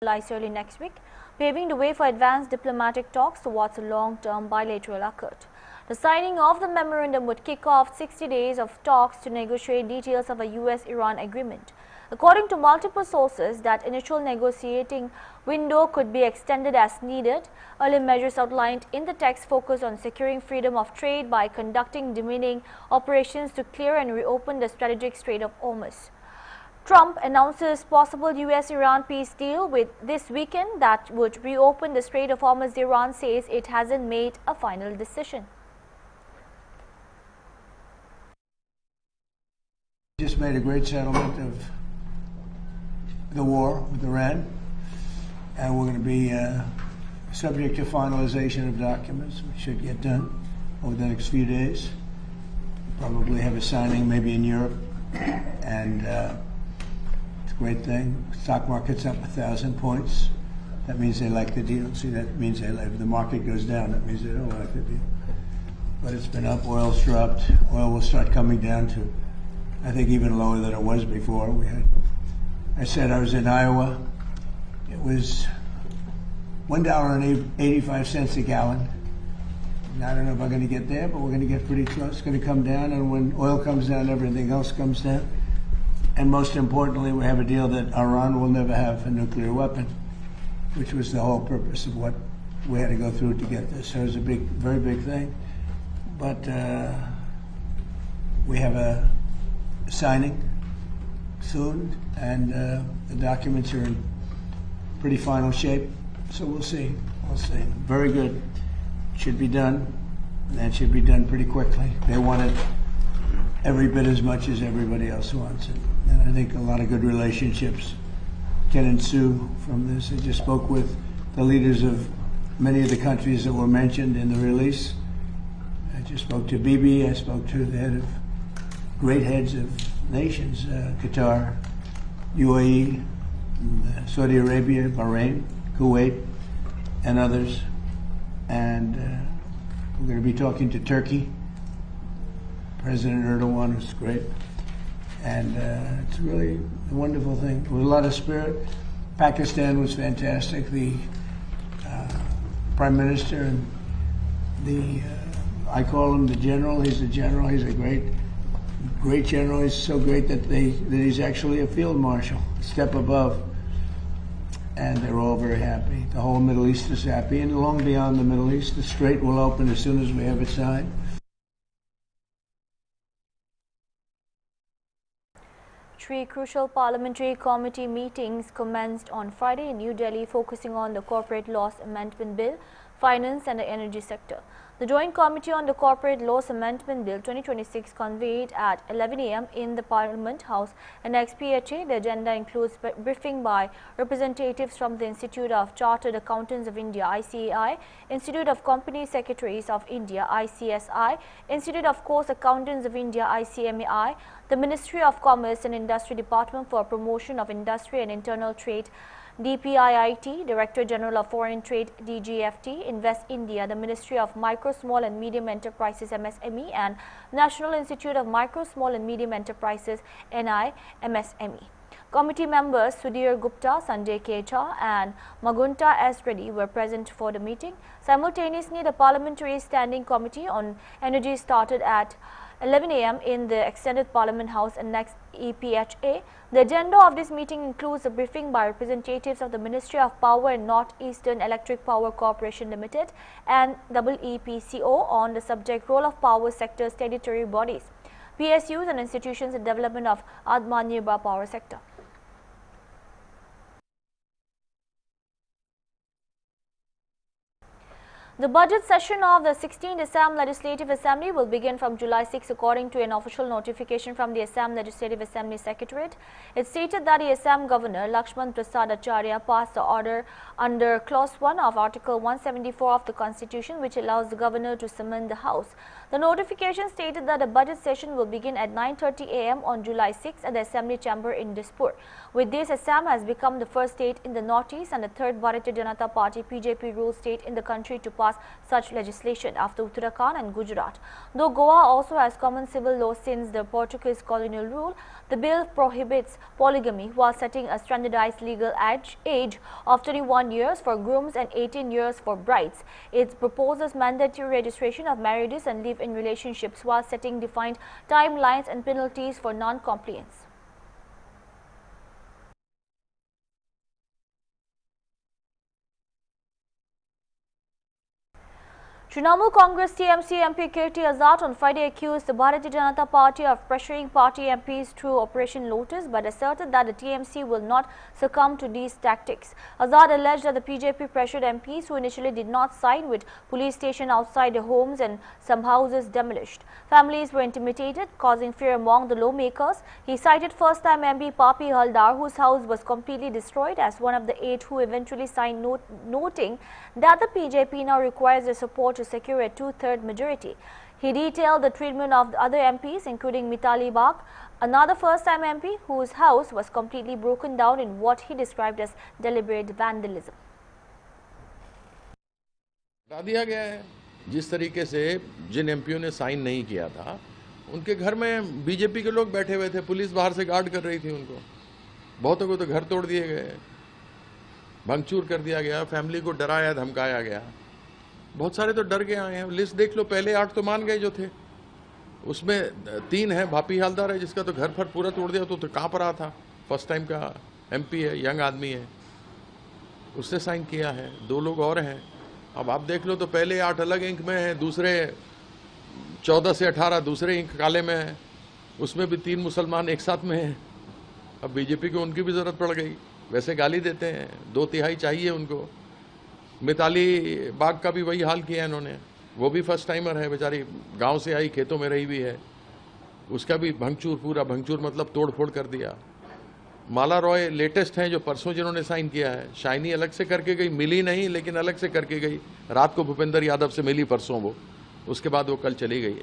early next week, paving the way for advanced diplomatic talks towards a long-term bilateral accord. The signing of the memorandum would kick off 60 days of talks to negotiate details of a US-Iran agreement. According to multiple sources, that initial negotiating window could be extended as needed. Early measures outlined in the text focus on securing freedom of trade by conducting demining operations to clear and reopen the strategic Strait of Hormuz. Trump announces possible US-Iran peace deal with this weekend that would reopen the Strait of Hormuz. Iran says it hasn't made a final decision. Just made a great settlement of the war with Iran, and we're going to be subject to finalization of documents, which should get done over the next few days. Probably have a signing maybe in Europe, and it's a great thing. Stock market's up 1,000 points. That means they like the deal. See, that means they like, if the market goes down, that means they don't like the deal. But it's been up, oil's dropped. Oil will start coming down to, I think, even lower than it was before. I said I was in Iowa. It was $1.85 a gallon. And I don't know if I'm going to get there, but we're going to get pretty close. It's going to come down, and when oil comes down, everything else comes down. And most importantly, we have a deal that Iran will never have a nuclear weapon, which was the whole purpose of what we had to go through to get this. So it was a big, very big thing. But we have a signing soon, and the documents are in pretty final shape. So we'll see. We'll see. Very good. Should be done. And should be done pretty quickly. They want it every bit as much as everybody else wants it. And I think a lot of good relationships can ensue from this. I just spoke with the leaders of many of the countries that were mentioned in the release. I just spoke to Bibi. I spoke to the head of great heads of nations, Qatar, UAE, Saudi Arabia, Bahrain, Kuwait, and others. And we're going to be talking to Turkey, President Erdogan, who's great. And it's really a wonderful thing. With a lot of spirit. Pakistan was fantastic. The Prime Minister and the, I call him the general. He's a general. He's a great general. He's so great that he's actually a field marshal, a step above. And they're all very happy. The whole Middle East is happy. And long beyond the Middle East, the Strait will open as soon as we have it signed. Three crucial parliamentary committee meetings commenced on Friday in New Delhi, focusing on the Corporate Laws Amendment Bill, Finance and the Energy sector. The Joint Committee on the Corporate Laws Amendment Bill 2026 convened at 11 a.m. in the Parliament House and XPHA. The agenda includes briefing by representatives from the Institute of Chartered Accountants of India (ICAI), Institute of Company Secretaries of India (ICSI), Institute of Coast Accountants of India (ICMAI), the Ministry of Commerce and Industry Department for Promotion of Industry and Internal Trade DPIIT, Director General of Foreign Trade DGFT, Invest India, the Ministry of Micro, Small and Medium Enterprises MSME, and National Institute of Micro, Small and Medium Enterprises NI MSME. Committee members Sudhir Gupta, Sanjay Kecha and Magunta S. Reddy were present for the meeting. Simultaneously, the Parliamentary Standing Committee on Energy started at 11 a.m. in the Extended Parliament House and next EPHA. The agenda of this meeting includes a briefing by representatives of the Ministry of Power and Northeastern Electric Power Corporation Limited and EEPCO on the subject role of power sector statutory bodies, PSUs and institutions in development of Atmanirbhar power sector. The budget session of the 16th Assam Legislative Assembly will begin from July 6 according to an official notification from the Assam Legislative Assembly Secretariat. It stated that the Assam Governor Lakshman Prasad Acharya passed the order under Clause 1 of Article 174 of the Constitution, which allows the Governor to summon the House. The notification stated that the budget session will begin at 9:30 a.m. on July 6 at the Assembly Chamber in Dispur. With this, Assam has become the first state in the Northeast and the third Bharatiya Janata Party (BJP) ruled state in the country to pass pass such legislation after Uttarakhand and Gujarat. Though Goa also has common civil law since the Portuguese colonial rule, the bill prohibits polygamy while setting a standardized legal age of 21 years for grooms and 18 years for brides. It proposes mandatory registration of marriages and live-in relationships while setting defined timelines and penalties for non-compliance. Trinamool Congress TMC MP Kirti Azad on Friday accused the Bharatiya Janata Party of pressuring party MPs through Operation Lotus, but asserted that the TMC will not succumb to these tactics. Azad alleged that the BJP pressured MPs who initially did not sign, with police station outside their homes and some houses demolished. Families were intimidated, causing fear among the lawmakers. He cited first-time MP Papi Haldar, whose house was completely destroyed, as one of the 8 who eventually signed, noting that the BJP now requires their support to secure a 2/3 majority. He detailed the treatment of the other MPs, including Mitali Bag, another first-time MP whose house was completely broken down in what he described as deliberate vandalism. हटा दिया गया है। जिस तरीके से जिन MPO ने sign नहीं किया था, उनके घर में बीजेपी के लोग बैठे हुए थे, पुलिस बाहर से गार्ड कर रही थी उनको। बहुतों को तो घर तोड़ दिए गए, भंगचूर कर दिया गया, फैमिली को डराया धमकाया गया। बहुत सारे तो डर के आए हैं। लिस्ट देख लो, पहले 8 तो मान गए जो थे, उसमें 3 है, भापी हालदार है जिसका तो घर पर पूरा तोड़ दिया, तो कांप रहा था। फर्स्ट टाइम का एमपी है, यंग आदमी है, उसने साइन किया है। 2 लोग और हैं। अब आप देख लो तो पहले 8 अलग इंक में हैं, दूसरे 14 से 18 दूसरे इंक काले में हैं, उसमें भी 3 मुसलमान एक साथ में हैं। अब बीजेपी को उनकी भी जरूरत पड़ गई। वैसे गाली देते हैं, 2/3 चाहिए उनको। मिताली बाग का भी वही हाल किया इन्होंने, वो भी फर्स्ट टाइमर है, बेचारी गांव से आई, खेतों में रही हुई है, उसका भी भंगचूर, पूरा भंगचूर मतलब तोड़ फोड़ कर दिया। माला रॉय लेटेस्ट हैं जो परसों जिन्होंने साइन किया है। शाइनी अलग से करके गई, मिली नहीं लेकिन अलग से करके गई। रात को भूपेंद्र यादव से मिली परसों वो, उसके बाद वो कल चली गई।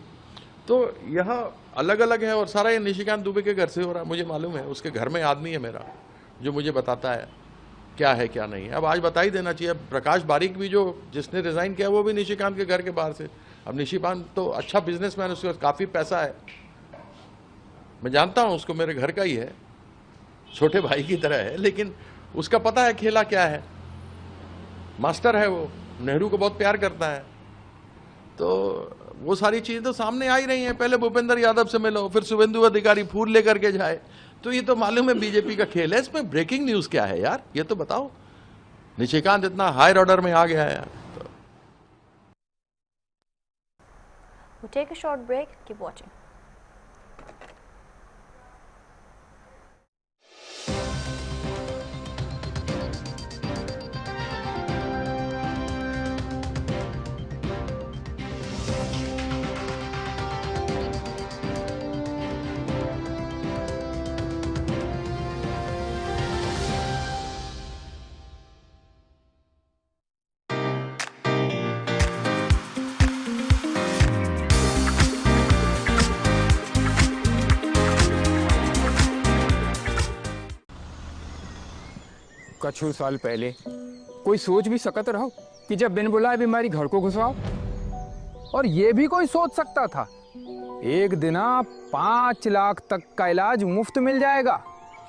तो यह अलग अलग है और सारा ये निशिकांत दुबे के घर से हो रहा है। मुझे मालूम है, उसके घर में आदमी है मेरा जो मुझे बताता है क्या है क्या नहीं है। अब आज बता ही देना चाहिए। प्रकाश बारीक भी जो जिसने रिजाइन किया वो भी निशिकांत के घर के बाहर से। अब निशिकांत तो अच्छा बिजनेसमैन, उसके पास काफी पैसा है, मैं जानता हूं उसको, मेरे घर का ही है, छोटे भाई की तरह है, लेकिन उसका पता है खेला क्या है। मास्टर है वो, नेहरू को बहुत प्यार करता है। तो वो सारी चीजें तो सामने आ ही रही हैं। पहले भूपेंद्र यादव से मिलो, फिर शुभेंदु अधिकारी फूल लेकर के जाए, तो ये तो मालूम है बीजेपी का खेल है। इसमें ब्रेकिंग न्यूज क्या है यार, ये तो बताओ। निशिकांत इतना हायर ऑर्डर में आ गया है यार। We'll take a short break. Keep watching. कछु साल पहले कोई सोच भी सकत रहो कि जब बिन बुलाए बीमारी घर को घुसाओ। और ये भी कोई सोच सकता था एक दिन 5 लाख तक का इलाज मुफ्त मिल जाएगा,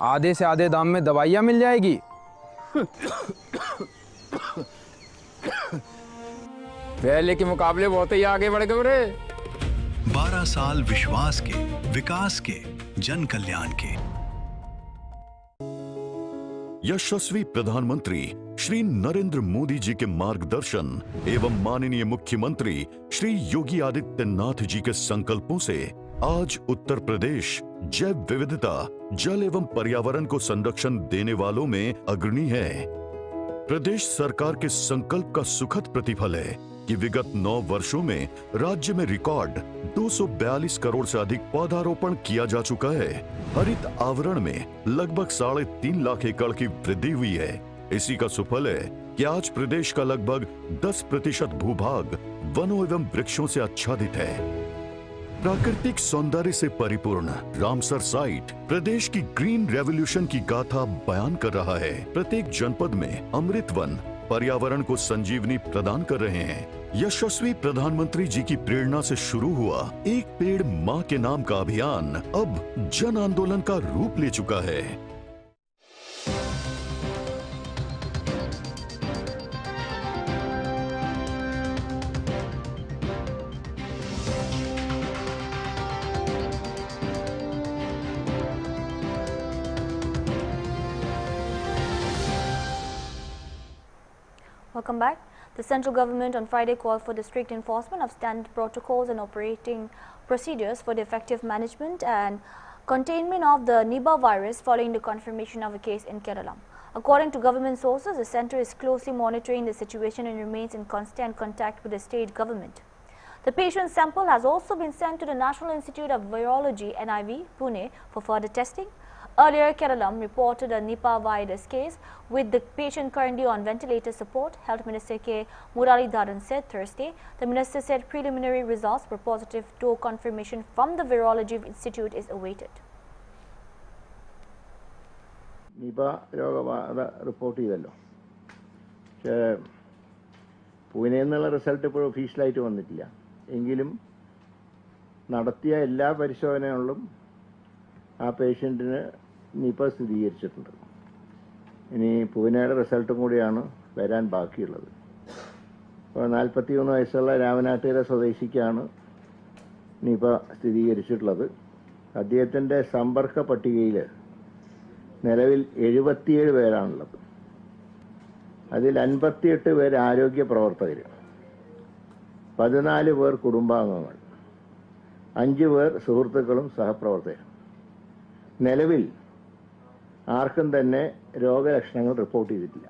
आधे से आधे दाम में दवाइयां मिल जाएगी। पहले के मुकाबले बहुत ही आगे बढ़ गए रे। 12 साल विश्वास के, विकास के, जन कल्याण के। यशस्वी प्रधानमंत्री श्री नरेंद्र मोदी जी के मार्गदर्शन एवं माननीय मुख्यमंत्री श्री योगी आदित्यनाथ जी के संकल्पों से आज उत्तर प्रदेश जैव विविधता, जल एवं पर्यावरण को संरक्षण देने वालों में अग्रणी है। प्रदेश सरकार के संकल्प का सुखद प्रतिफल है कि विगत 9 वर्षों में राज्य में रिकॉर्ड 242 करोड़ से अधिक पौधारोपण किया जा चुका है। हरित आवरण में लगभग 3.5 लाख एकड़ की वृद्धि हुई है। इसी का सुफल है कि आज प्रदेश का लगभग 10% भूभाग वनों एवं वृक्षों से आच्छादित है। प्राकृतिक सौंदर्य से परिपूर्ण रामसर साइट प्रदेश की ग्रीन रेवोल्यूशन की गाथा बयान कर रहा है। प्रत्येक जनपद में अमृत वन, पर्यावरण को संजीवनी प्रदान कर रहे हैं। यशस्वी प्रधानमंत्री जी की प्रेरणा से शुरू हुआ एक पेड़ मां के नाम का अभियान अब जन आंदोलन का रूप ले चुका है। Welcome back. The central government on Friday called for the strict enforcement of standard protocols and operating procedures for the effective management and containment of the Nipah virus following the confirmation of a case in Kerala. According to government sources, the centre is closely monitoring the situation and remains in constant contact with the state government. The patient sample has also been sent to the National Institute of Virology (NIV) Pune for further testing. Earlier, Kerala reported a Nipah virus case with the patient currently on ventilator support. Health Minister K. Muralidharan said Thursday. The minister said preliminary results for positive door confirmation from the Virology Institute is awaited. Nipah രോഗബാധ report ചെയ്തല്ലോ. പക്ഷേ പൂനെയിൽ നിന്നുള്ള result ഇപ്പോൾ ഒഫീഷ്യലായിട്ട് വന്നിട്ടില്ല. എങ്കിലും നടത്തിയ എല്ലാ പരിശോധനകളിലും ആ പേഷ്യൻറ്റിന് നിപ സ്ഥിരീകരിച്ചിട്ടുണ്ട്. ഇനി പൂനെയുടെ റിസൾട്ടും കൂടിയാണ് വരാൻ ബാക്കിയുള്ളത്. അപ്പോൾ 41 വയസ്സുള്ള രാമനാട്ടുകര സ്വദേശിക്കാണ് നിപ സ്ഥിരീകരിച്ചിട്ടുള്ളത്. അദ്ദേഹത്തിൻ്റെ സമ്പർക്ക പട്ടികയിൽ നിലവിൽ 77 പേരാണുള്ളത്. അതിൽ 58 പേർ ആരോഗ്യ പ്രവർത്തകർ, 14 പേർ കുടുംബാംഗങ്ങൾ, 5 പേർ സുഹൃത്തുക്കളും സഹപ്രവർത്തകരും. നിലവിൽ ആർക്കും തന്നെ രോഗലക്ഷണങ്ങൾ റിപ്പോർട്ട് ചെയ്തിട്ടില്ല.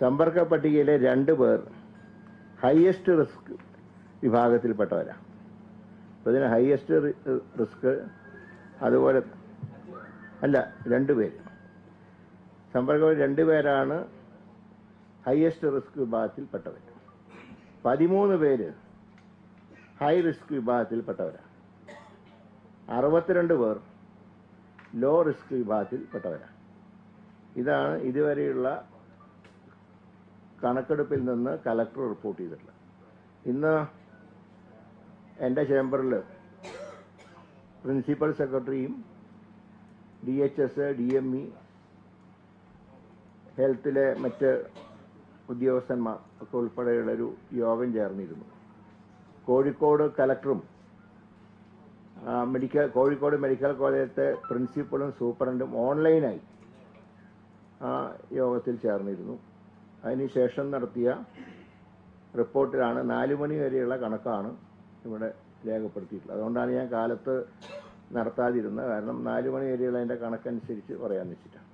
സമ്പർക്ക പട്ടികയിലെ 2 പേർ ഹയസ്റ്റ് റിസ്ക് വിഭാഗത്തിൽപ്പെട്ടവരാണ്. അപ്പോൾ ഇതിന് ഹയസ്റ്റ് റിസ്ക് അതുപോലെ അല്ല 2 പേര് സമ്പർക്കം 2 പേരാണ് ഹയസ്റ്റ് റിസ്ക് വിഭാഗത്തിൽപ്പെട്ടവർ. 13 പേര് ഹൈ റിസ്ക് വിഭാഗത്തിൽപ്പെട്ടവരാണ്. 62 പേർ ലോ റിസ്ക് വിഭാഗത്തിൽപ്പെട്ടവരാണ്. ഇതാണ് ഇതുവരെയുള്ള കണക്കെടുപ്പിൽ നിന്ന് കലക്ടർ റിപ്പോർട്ട് ചെയ്തിട്ടുള്ളത്. ഇന്ന് എൻ്റെ ചേംബറിൽ പ്രിൻസിപ്പൽ സെക്രട്ടറിയും DHS, DME, ഹെൽത്തിലെ മറ്റ് ഉദ്യോഗസ്ഥന്മാർ ഒക്കെ ഉൾപ്പെടെയുള്ളൊരു യോഗം ചേർന്നിരുന്നു. കോഴിക്കോട് കലക്ടറും കോഴിക്കോട് മെഡിക്കൽ കോളേജിലത്തെ പ്രിൻസിപ്പളും സൂപ്രണ്ടും ഓൺലൈനായി ആ യോഗത്തിൽ ചേർന്നിരുന്നു. അതിനുശേഷം നടത്തിയ റിപ്പോർട്ടിലാണ് 4 മണി വരെയുള്ള കണക്കാണ് ഇവിടെ രേഖപ്പെടുത്തിയിട്ടുള്ളത്. അതുകൊണ്ടാണ് ഞാൻ കാലത്ത് നടത്താതിരുന്നത്. കാരണം 4 മണി വരെയുള്ള അതിൻ്റെ കണക്കനുസരിച്ച് പറയാമെന്ന് വെച്ചിട്ടാണ്.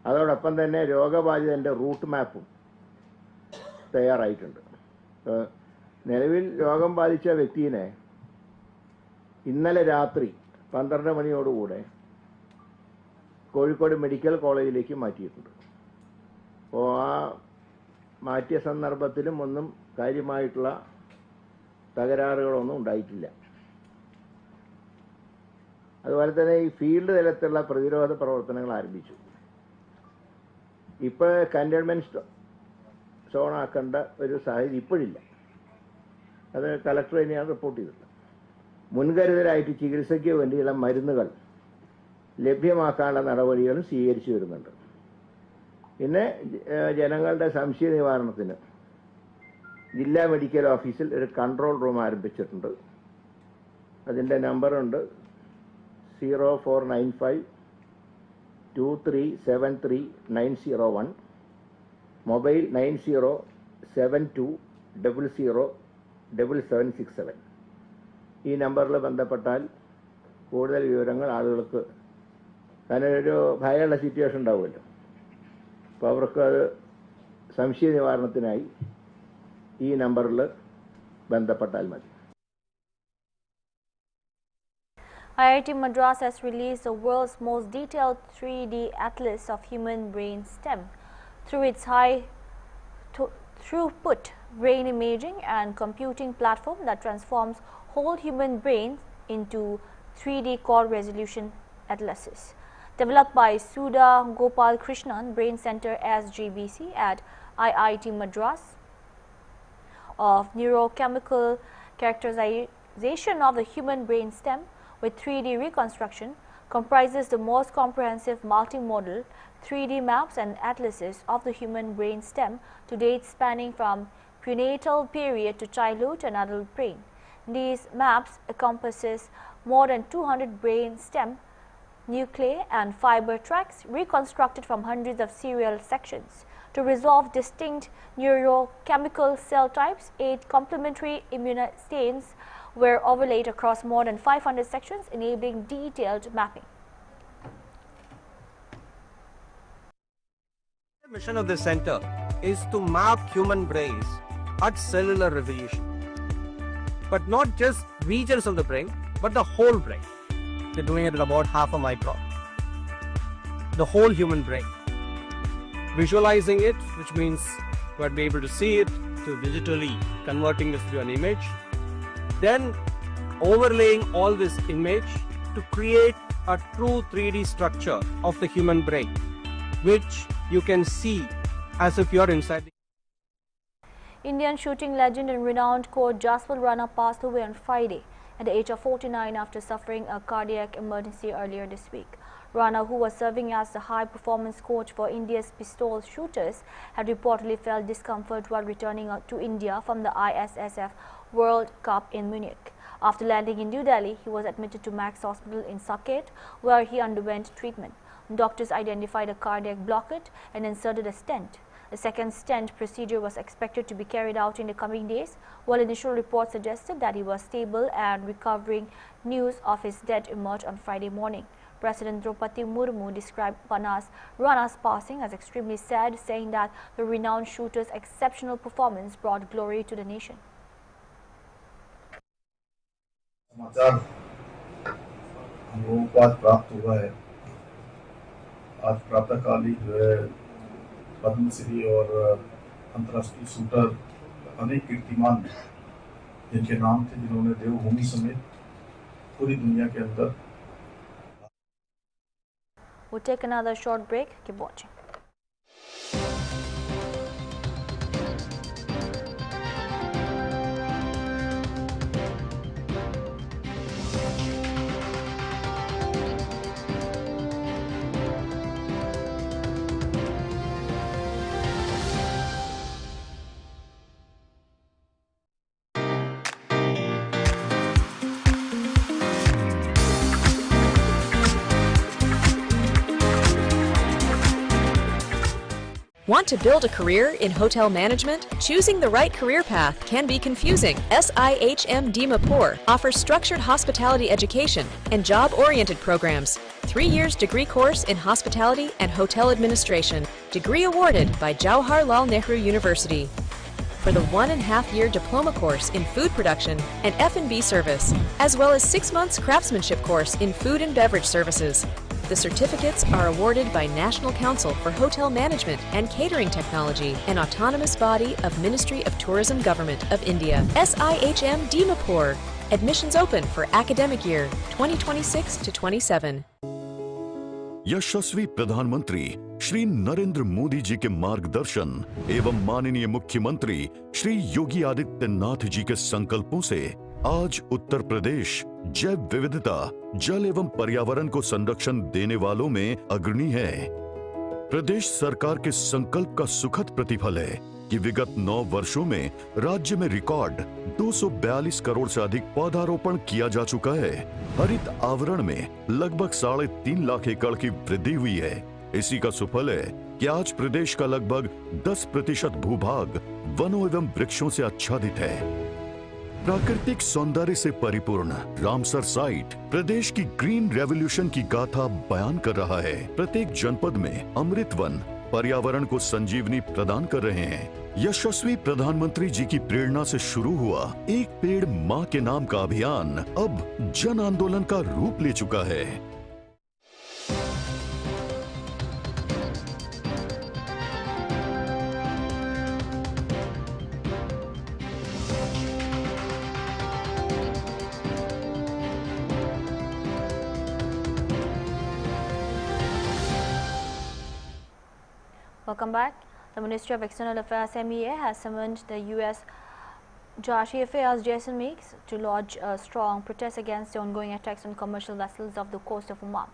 അതോടൊപ്പം തന്നെ രോഗബാധിതൻ്റെ റൂട്ട് മാപ്പും തയ്യാറായിട്ടുണ്ട്. നിലവിൽ രോഗം ബാധിച്ച വ്യക്തിയെ ഇന്നലെ രാത്രി 12 മണിയോടുകൂടെ കോഴിക്കോട് മെഡിക്കൽ കോളേജിലേക്ക് മാറ്റിയിട്ടുണ്ട്. അപ്പോൾ ആ മാറ്റിയ സന്ദർഭത്തിലും ഒന്നും കാര്യമായിട്ടുള്ള തകരാറുകളൊന്നും ഉണ്ടായിട്ടില്ല. അതുപോലെ തന്നെ ഈ ഫീൽഡ് തലത്തിലുള്ള പ്രതിരോധ പ്രവർത്തനങ്ങൾ ആരംഭിച്ചു. ഇപ്പോൾ കണ്ടെയ്ൻമെൻറ്റ് സോണാക്കേണ്ട ഒരു സാഹചര്യം ഇപ്പോഴില്ല. അത് കലക്ടർ തന്നെയാണ് റിപ്പോർട്ട് ചെയ്തിട്ടുള്ളത്. മുൻകരുതലായിട്ട് ചികിത്സയ്ക്ക് വേണ്ടിയുള്ള മരുന്നുകൾ ലഭ്യമാക്കാനുള്ള നടപടികളും സ്വീകരിച്ചു വരുന്നുണ്ട്. പിന്നെ ജനങ്ങളുടെ സംശയ നിവാരണത്തിന് ജില്ലാ മെഡിക്കൽ ഓഫീസിൽ ഒരു കൺട്രോൾ റൂം ആരംഭിച്ചിട്ടുണ്ട്. അതിൻ്റെ നമ്പറുണ്ട് 0495 2373901, മൊബൈൽ 9072007767. ഈ നമ്പറിൽ ബന്ധപ്പെട്ടാൽ കൂടുതൽ വിവരങ്ങൾ ആളുകൾക്ക്, കാരണം ഒരു ഭയമുള്ള സിറ്റുവേഷൻ ഉണ്ടാവുമല്ലോ, അപ്പോൾ അവർക്ക് അത് സംശയ നിവാരണത്തിനായി ഈ നമ്പറിൽ ബന്ധപ്പെട്ടാൽ മതി. IIT Madras has released the world's most detailed 3D atlas of human brain stem through its high-throughput brain imaging and computing platform that transforms whole human brains into 3D core resolution atlases. developed by Sudha Gopal Krishnan Brain Center SGBC at IIT Madras, of neurochemical characterization of the human brain stem with 3D reconstruction, comprises the most comprehensive multimodal 3D maps and atlases of the human brain stem to date, spanning from prenatal period to childhood and adult brain. These maps encompasses more than 200 brain stem nuclei and fiber tracts reconstructed from hundreds of serial sections. To resolve distinct neurochemical cell types, 8 complementary immunostains were overlaid across more than 500 sections, enabling detailed mapping. The mission of the center is to map human brains at cellular resolution, but not just regions of the brain, but the whole brain. They're doing it at about half a micron. The whole human brain. Visualizing it, which means we'll be able to see it, to digitally converting this to an image, then overlaying all this image to create a true 3D structure of the human brain, which you can see as if you're inside. Indian shooting legend and renowned coach Jaspal Rana passed away on Friday at the age of 49 after suffering a cardiac emergency earlier this week. Rana, who was serving as the high-performance coach for India's pistol shooters, had reportedly felt discomfort while returning to India from the ISSF World Cup in Munich. After landing in New Delhi, he was admitted to Max Hospital in Saket, where he underwent treatment. Doctors identified a cardiac blockage and inserted a stent. A second stent procedure was expected to be carried out in the coming days, while initial reports suggested that he was stable and recovering. News of his death emerged on Friday morning. President Draupadi Murmu described Rana's passing as extremely sad, saying that the renowned shooter's exceptional performance brought glory to the nation. समाचार हम लोगों को आज प्राप्त हुआ है। आज प्रातःकाल ही जो है पद्मश्री और अंतर्राष्ट्रीय शूटर अनेक कीर्तिमान जिनके नाम थे, जिन्होंने देवभूमि समेत पूरी दुनिया के अंदर। We'll take another short break. Keep watching. Want to build a career in hotel management? Choosing the right career path can be confusing. SIHM Dimapur offers structured hospitality education and job-oriented programs. 3 years degree course in hospitality and hotel administration. Degree awarded by Jawaharlal Nehru University. For the 1.5-year diploma course in food production and F&B service, as well as 6 months craftsmanship course in food and beverage services. The certificates are awarded by National Council for Hotel Management and Catering Technology, an autonomous body of Ministry of Tourism Government of India. SIHM Dimapur. Admissions open for academic year 2026 to 27. यशस्वी प्रधानमंत्री श्री नरेंद्र मोदी जी के मार्गदर्शन एवं माननीय मुख्यमंत्री श्री योगी आदित्यनाथ जी के संकल्पों से आज उत्तर प्रदेश जैव विविधता, जल एवं पर्यावरण को संरक्षण देने वालों में अग्रणी है। प्रदेश सरकार के संकल्प का सुखद प्रतिफल है कि विगत 9 वर्षों में राज्य में रिकॉर्ड 242 करोड़ से अधिक पौधारोपण किया जा चुका है। हरित आवरण में लगभग 3.5 लाख एकड़ की वृद्धि हुई है। इसी का सुफल है कि आज प्रदेश का लगभग 10% भूभाग वनों एवं वृक्षों से आच्छादित है। प्राकृतिक सौंदर्य से परिपूर्ण रामसर साइट प्रदेश की ग्रीन रेवोल्यूशन की गाथा बयान कर रहा है। प्रत्येक जनपद में अमृत वन पर्यावरण को संजीवनी प्रदान कर रहे हैं। यशस्वी प्रधानमंत्री जी की प्रेरणा से शुरू हुआ एक पेड़ मां के नाम का अभियान अब जन आंदोलन का रूप ले चुका है। Welcome back. The Ministry of External Affairs MEA has summoned the US Judiciary Affairs Jaspal to lodge a strong protest against the ongoing attacks on commercial vessels off the coast of Oman.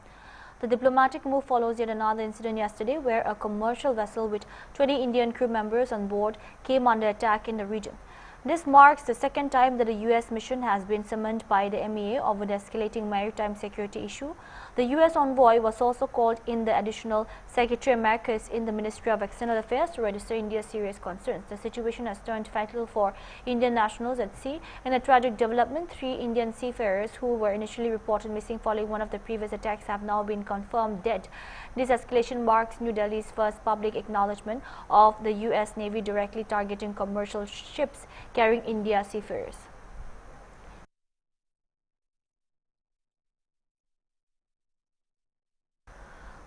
The diplomatic move follows yet another incident yesterday where a commercial vessel with 20 Indian crew members on board came under attack in the region. This marks the second time that a US mission has been summoned by the MEA over the escalating maritime security issue. The US envoy was also called in the additional Secretary Americas in the Ministry of External Affairs to register India's serious concerns. The situation has turned fatal for Indian nationals at sea. In a tragic development, 3 Indian seafarers who were initially reported missing following one of the previous attacks have now been confirmed dead. This escalation marks New Delhi's first public acknowledgement of the US Navy directly targeting commercial ships carrying India seafarers.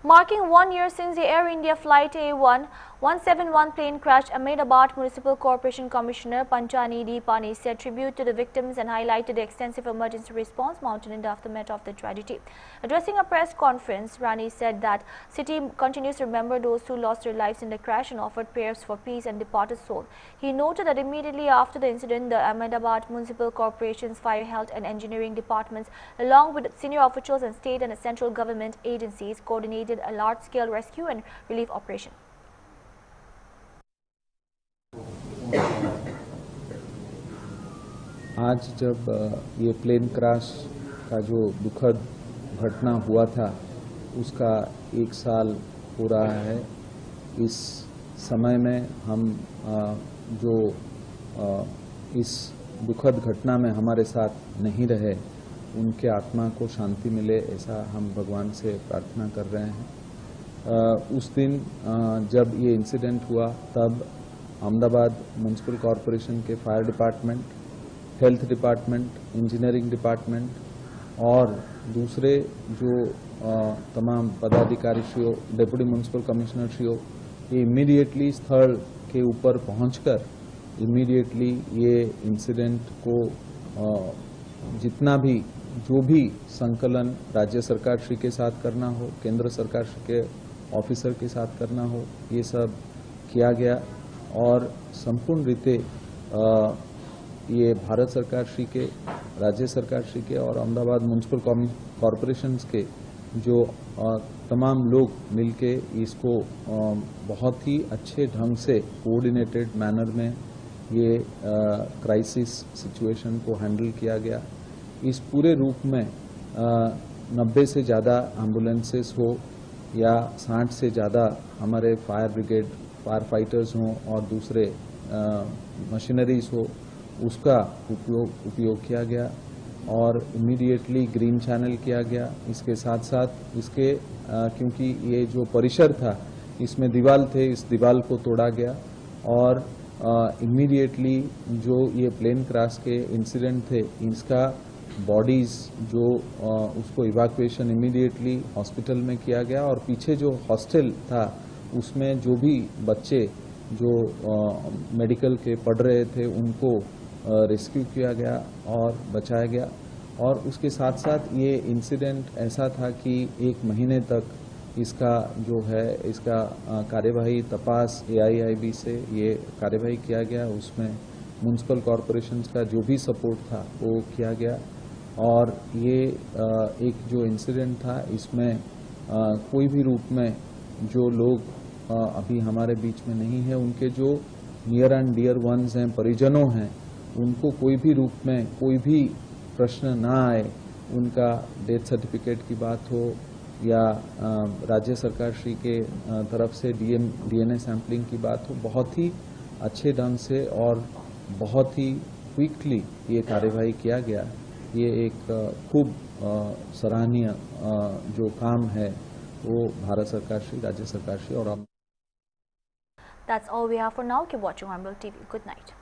Marking 1 year since the Air India Flight A171 plane crashed, Ahmedabad Municipal Corporation Commissioner Panchani Nipah said tribute to the victims and highlighted the extensive emergency response mounted in the aftermath of the tragedy. Addressing a press conference, Rana said that city continues to remember those who lost their lives in the crash and offered prayers for peace and departed soul. He noted that immediately after the incident, the Ahmedabad Municipal Corporation's Fire, Health and Engineering departments, along with senior officials and state and central government agencies, coordinated a large-scale rescue and relief operation. आज जब ये plane crash का जो दुखद घटना हुआ था उसका 1 साल हो रहा है। इस समय में हम जो इस दुखद घटना में हमारे साथ नहीं रहे उनके आत्मा को शांति मिले, ऐसा हम भगवान से प्रार्थना कर रहे हैं। उस दिन जब ये इंसिडेंट हुआ तब अहमदाबाद म्युनिसिपल कॉरपोरेशन के fire department, health department, engineering department और दूसरे जो तमाम पदाधिकारीश्रियों, डेप्यूटी म्युनिसिपल कमिश्नरश्रियों, ये इमीडिएटली स्थल के ऊपर पहुंचकर इमीडिएटली ये इंसिडेंट को जितना भी जो भी संकलन राज्य सरकार श्री के साथ करना हो, केंद्र सरकार श्री के ऑफिसर के साथ करना हो, ये सब किया गया और संपूर्ण रीते ये भारत सरकार श्री के, राज्य सरकार श्री के और अहमदाबाद म्युनिसिपल कॉरपोरेशंस के जो तमाम लोग मिलके इसको बहुत ही अच्छे ढंग से कोऑर्डिनेटेड मैनर में ये क्राइसिस सिचुएशन को हैंडल किया गया। इस पूरे रूप में 90 से ज़्यादा एम्बुलेंसेस हो या 60 से ज़्यादा हमारे फायर ब्रिगेड, फायर फाइटर्स हों और दूसरे मशीनरीज हो, उसका उपयोग किया गया और इमीडिएटली ग्रीन चैनल किया गया। इसके साथ साथ इसके क्योंकि ये जो परिसर था इसमें दीवार थे, इस दीवार को तोड़ा गया और इमीडिएटली जो ये प्लेन क्रैश के इंसिडेंट थे इसका बॉडीज जो उसको इवैक्यूएशन इमीडिएटली हॉस्पिटल में किया गया और पीछे जो हॉस्टल था उसमें जो भी बच्चे जो मेडिकल के पढ़ रहे थे उनको रेस्क्यू किया गया और बचाया गया। और उसके साथ साथ ये इंसिडेंट ऐसा था कि 1 महीने तक इसका जो है इसका कार्यवाही तपास AIIB से ये कार्यवाही किया गया। उसमें म्युनिसिपल कॉरपोरेशंस का जो भी सपोर्ट था वो किया गया और ये एक जो इंसिडेंट था इसमें कोई भी रूप में जो लोग अभी हमारे बीच में नहीं है उनके जो नियर एंड डियर वंस हैं, परिजनों हैं, उनको कोई भी रूप में कोई भी प्रश्न ना आए, उनका डेथ सर्टिफिकेट की बात हो या राज्य सरकार श्री के तरफ से DNA सैंपलिंग की बात हो, बहुत ही अच्छे ढंग से और बहुत ही क्विकली ये कार्यवाही किया गया। ये एक खूब सराहनीय जो काम है वो भारत सरकार श्री, राज्य सरकार श्री और That's all we have for now. Keep watching Hornbill TV. Good night.